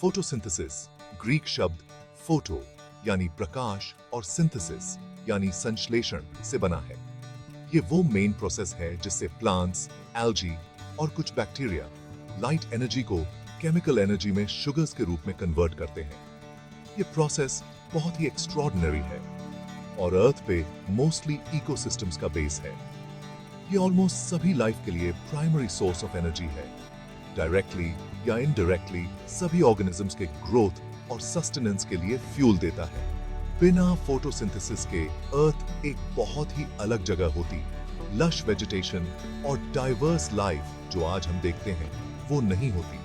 Photosynthesis Greek शब्द photo यानी प्रकाश और सिंथेसिस यानी संश्लेषण से बना है। ये वो मेन प्रोसेस है जिससे प्लांट्स, एल्गी और कुछ बैक्टीरिया लाइट एनर्जी को केमिकल एनर्जी में शुगर्स के रूप में कन्वर्ट करते हैं। ये प्रोसेस बहुत ही एक्स्ट्रॉर्डिनरी है और अर्थ पे मोस्टली इकोसिस्टम्स का बेस है। ये ऑलमोस्ट सभी लाइफ के लिए प्राइमरी सोर्स ऑफ एनर्जी है। डायरेक्टली या इनडायरेक्टली सभी ऑर्गेनिजम्स के ग्रोथ और सस्टेनेंस के लिए फ्यूल देता है। बिना फोटोसिंथेसिस के अर्थ एक बहुत ही अलग जगह होती। लश वेजिटेशन और डाइवर्स लाइफ जो आज हम देखते हैं वो नहीं होती।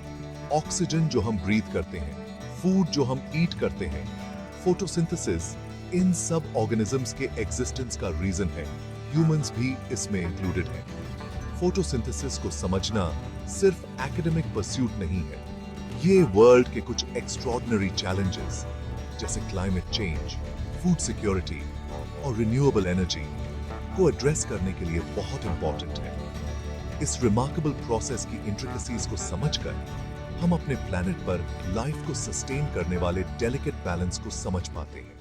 ऑक्सीजन जो हम ब्रीथ करते हैं, फूड जो हम ईट करते हैं, फोटोसिंथेसिस इन सब ऑर्गेनिजम्स के एग्जिस्टेंस का रीजन है। ह्यूमंस भी इसमें इंक्लूडेड हैं। फोटोसिंथेसिस को समझना सिर्फ एकेडमिक परस्यूट नहीं है। ये वर्ल्ड के कुछ एक्स्ट्रॉर्डिनरी चैलेंजेस जैसे क्लाइमेट चेंज, फूड सिक्योरिटी और रिन्यूएबल एनर्जी को एड्रेस करने के लिए बहुत इंपॉर्टेंट है। इस रिमार्केबल प्रोसेस की इंट्रिकेसीज को समझकर हम अपने प्लैनेट पर लाइफ को सस्टेन करने वाले डेलिकेट बैलेंस को समझ पाते हैं।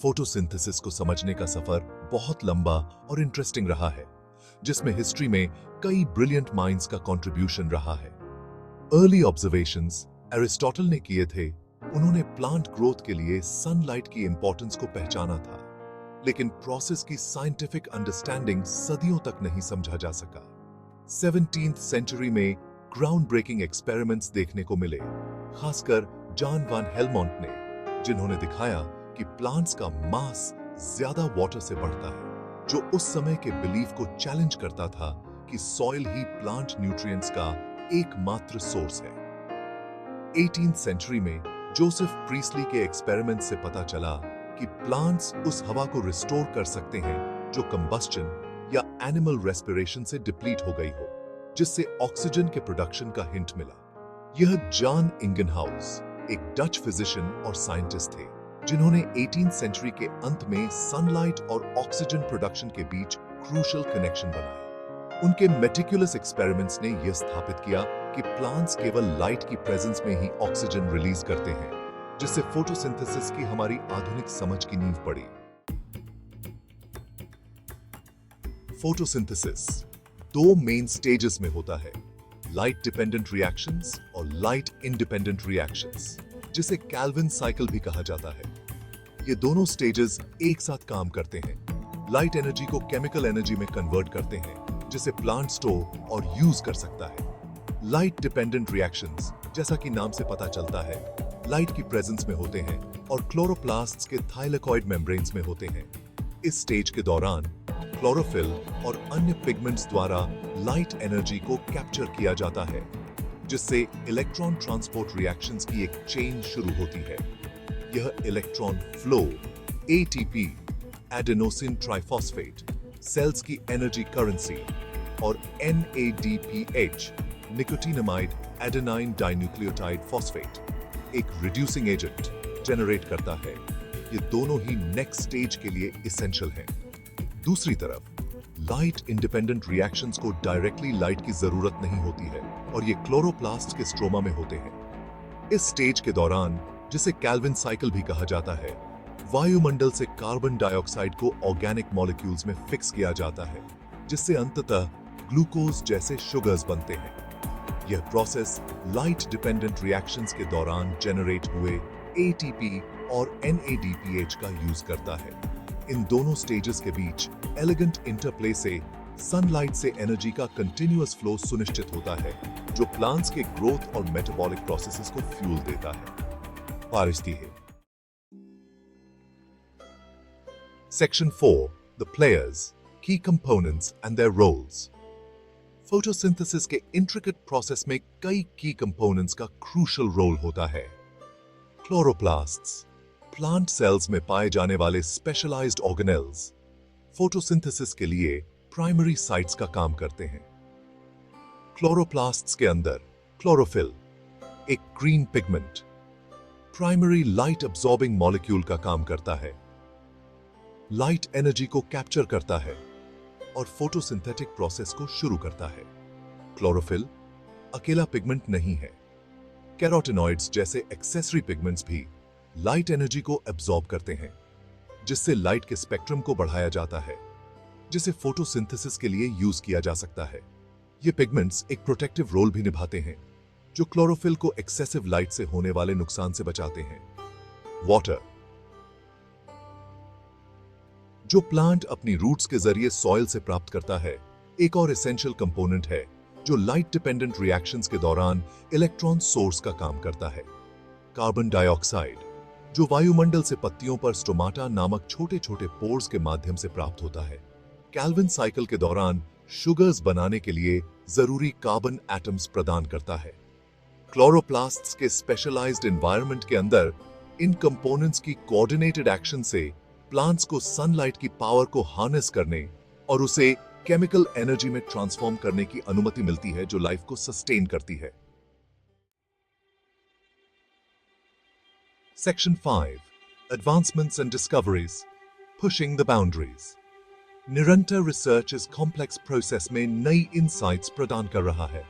फोटोसिंथेसिस को समझने का सफर बहुत लंबा और इंटरेस्टिंग रहा है, जिसमें हिस्ट्री में कई ब्रिलियंट माइंड्स का कंट्रीब्यूशन रहा है। अर्ली ऑब्जर्वेशंस एरिस्टोटल ने किए थे। उन्होंने प्लांट ग्रोथ के लिए सनलाइट की इंपॉर्टेंस को पहचाना था, लेकिन प्रोसेस की साइंटिफिक अंडरस्टैंडिंग सदियों तक नहीं समझा जा सका। 17th सेंचुरी में ग्राउंड ब्रेकिंग एक्सपेरिमेंट्स देखने को मिले, खासकर जॉन वान हेलमोंट ने, जिन्होंने दिखाया कि प्लांट्स का मास ज्यादा वाटर से बढ़ता है, जो उस समय के बिलीफ को चैलेंज करता था कि सॉइल ही प्लांट न्यूट्रिएंट्स का एकमात्र सोर्स है। 18th सेंचुरी में जोसेफ प्रीस्ली के एक्सपेरिमेंट से पता चला कि प्लांट्स उस हवा को रिस्टोर कर सकते हैं जो कंबस्चन या एनिमल रेस्पिरेशन से डिप्लीट हो गई हो, जिससे ऑक्सीजन के प्रोडक्शन का हिंट मिला। यह जॉन इंगनहाउस एक डच फिजिशियन और साइंटिस्ट थे, जिन्होंने 18th सेंचुरी के अंत में सनलाइट और ऑक्सीजन प्रोडक्शन के बीच क्रूशियल कनेक्शन बनाया। उनके मेटिकुलस एक्सपेरिमेंट्स ने यह स्थापित किया कि प्लांट्स केवल लाइट की प्रेजेंस में ही ऑक्सीजन रिलीज करते हैं, जिससे फोटोसिंथेसिस की हमारी आधुनिक समझ की नींव पड़ी। फोटोसिंथेसिस दो मेन स्टेजेस में होता है, लाइट डिपेंडेंट रिएक्शंस और लाइट इंडिपेंडेंट रिएक्शंस, जिसे कैल्विन साइकिल भी कहा जाता है। ये दोनों स्टेजेस एक साथ काम करते हैं। लाइट एनर्जी को केमिकल एनर्जी में कन्वर्ट करते हैं, जिसे प्लांट स्टोर और यूज कर सकता है। लाइट डिपेंडेंट रिएक्शंस, जैसा कि नाम से पता चलता है, लाइट की प्रेजेंस में होते हैं और क्लोरोप्लास्ट्स के थाइलेकॉइड मेम्ब्रेन्स में होते हैं। इस स्टेज के दौरान क्लोरोफिल और अन्य पिगमेंट्स द्वारा लाइट एनर्जी को कैप्चर किया जाता है, जिससे इलेक्ट्रॉन ट्रांसपोर्ट रिएक्शंस की एक चेन शुरू होती है। यह electron flow ATP, adenosine triphosphate, cells की एनर्जी करेंसी, और NADPH, nicotinamide adenine dinucleotide phosphate, एक रिड्यूसिंग एजेंट जनरेट करता है। ये दोनों ही नेक्स्ट स्टेज के लिए इसेंशियल हैं। दूसरी तरफ लाइट इंडिपेंडेंट रिएक्शंस को डायरेक्टली लाइट की जरूरत नहीं होती है और ये क्लोरोप्लास्ट के स्ट्रोमा में होते हैं। इस स्टेज के दौरान, जिसे कैल्विन साइकिल भी कहा जाता है, वायुमंडल से कार्बन डाइऑक्साइड को ऑर्गेनिक मॉलिक्यूल्स में फिक्स किया जाता है, जिससे अंततः ग्लूकोज जैसे शुगर्स बनते हैं। यह प्रोसेस लाइट डिपेंडेंट रिएक्शंस के दौरान जनरेट हुए ATP और NADPH का यूज करता है। इन दोनों स्टेजेस के बीच एलिगेंट इंटरप्ले से सनलाइट से एनर्जी का कंटिन्यूअस फ्लो सुनिश्चित होता है, जो प्लांट्स के ग्रोथ और मेटाबॉलिक प्रोसेसेस को फ्यूल देता है। पारिस्थितिकी। Section 4. The players, key components and their roles. Photosynthesis के इंट्रिकेट प्रोसेस में कई की कंपोनेंट्स का क्रूशियल रोल होता है। क्लोरोप्लास्ट्स, प्लांट सेल्स में पाए जाने वाले स्पेशलाइज्ड ऑर्गेनेल्स, फोटोसिंथेसिस के लिए प्राइमरी साइट्स का काम करते हैं। क्लोरोप्लास्ट्स के अंदर क्लोरोफिल, एक green pigment, primary light absorbing molecule का काम करता है। लाइट एनर्जी को कैप्चर करता है और फोटोसिंथेटिक प्रोसेस को शुरू करता है। क्लोरोफिल अकेला पिगमेंट नहीं है। कैरोटिनॉइड्स जैसे एक्सेसरी पिगमेंट्स भी लाइट एनर्जी को एब्जॉर्ब करते हैं, जिससे लाइट के स्पेक्ट्रम को बढ़ाया जाता है, जिसे फोटोसिंथेसिस के लिए यूज किया जा सकता है। ये पिगमेंट्स एक प्रोटेक्टिव रोल भी निभाते हैं, जो क्लोरोफिल को एक्सेसिव लाइट से होने वाले नुकसान से बचाते हैं। वाटर, जो प्लांट अपनी रूट्स के जरिए सॉइल से प्राप्त करता है, एक और एसेंशियल कंपोनेंट है जो लाइट डिपेंडेंट रिएक्शंस के दौरान इलेक्ट्रॉन सोर्स का काम करता है। कार्बन डाइऑक्साइड, जो वायुमंडल से पत्तियों पर स्टोमाटा नामक छोटे छोटे पोर्स के माध्यम से प्राप्त होता है, कैल्विन साइकिल के दौरान शुगर्स बनाने के लिए जरूरी कार्बन एटम्स प्रदान करता है। क्लोरोप्लास्ट्स के स्पेशलाइज्ड एनवायरनमेंट के अंदर इन कंपोनेंट्स की कोऑर्डिनेटेड एक्शन से प्लांट्स को सनलाइट की पावर को हार्नेस करने और उसे केमिकल एनर्जी में ट्रांसफॉर्म करने की अनुमति मिलती है, जो लाइफ को सस्टेन करती है। Section 5, advancements and discoveries, pushing the boundaries. निरंतर रिसर्च इस कॉम्प्लेक्स प्रोसेस में नई इंसाइट्स प्रदान कर रहा है।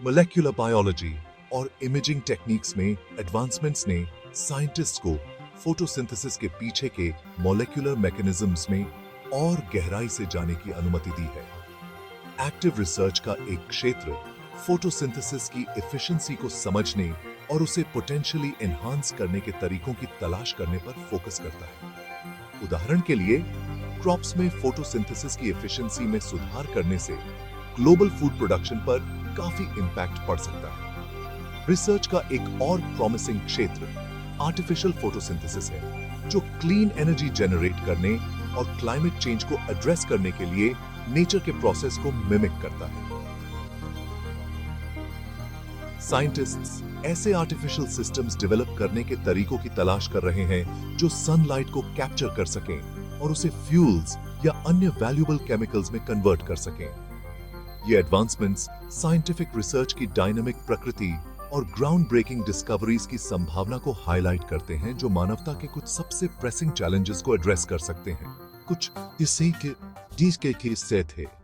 मोलेक्युलर बायोलॉजी और इमेजिंग टेक्निक्स में एडवांसमेंट्स ने साइंटिस्ट को फोटोसिंथेसिस के पीछे के मॉलिक्यूलर मैकेनिज्म्स में और गहराई से जाने की अनुमति दी है। एक्टिव रिसर्च का एक क्षेत्र फोटोसिंथेसिस की एफिशिएंसी को समझने और उसे पोटेंशियली एनहांस करने के तरीकों की तलाश करने पर फोकस करता है। उदाहरण के लिए, क्रॉप्स में फोटोसिंथेसिस की एफिशिएंसी में सुधार करने से ग्लोबल फूड प्रोडक्शन पर काफी इंपैक्ट पड़ सकता है। रिसर्च का एक और प्रॉमिसिंग क्षेत्र आर्टिफिशियल फोटोसिंथेसिस है, जो क्लीन एनर्जी जनरेट करने और क्लाइमेट चेंज को एड्रेस करने के लिए नेचर के प्रोसेस को मिमिक करता है। साइंटिस्ट्स ऐसे आर्टिफिशियल सिस्टम्स डेवलप करने के तरीकों की तलाश कर रहे हैं जो सनलाइट को कैप्चर कर सकें और उसे फ्यूल्स या अन्य वैल्यूएबल केमिकल्स में कन्वर्ट कर सकें। ये एडवांसमेंट्स साइंटिफिक रिसर्च की डायनामिक प्रकृति और ग्राउंड ब्रेकिंग डिस्कवरीज की संभावना को हाईलाइट करते हैं, जो मानवता के कुछ सबसे प्रेसिंग चैलेंजेस को एड्रेस कर सकते हैं। कुछ इसी के किस्से थे।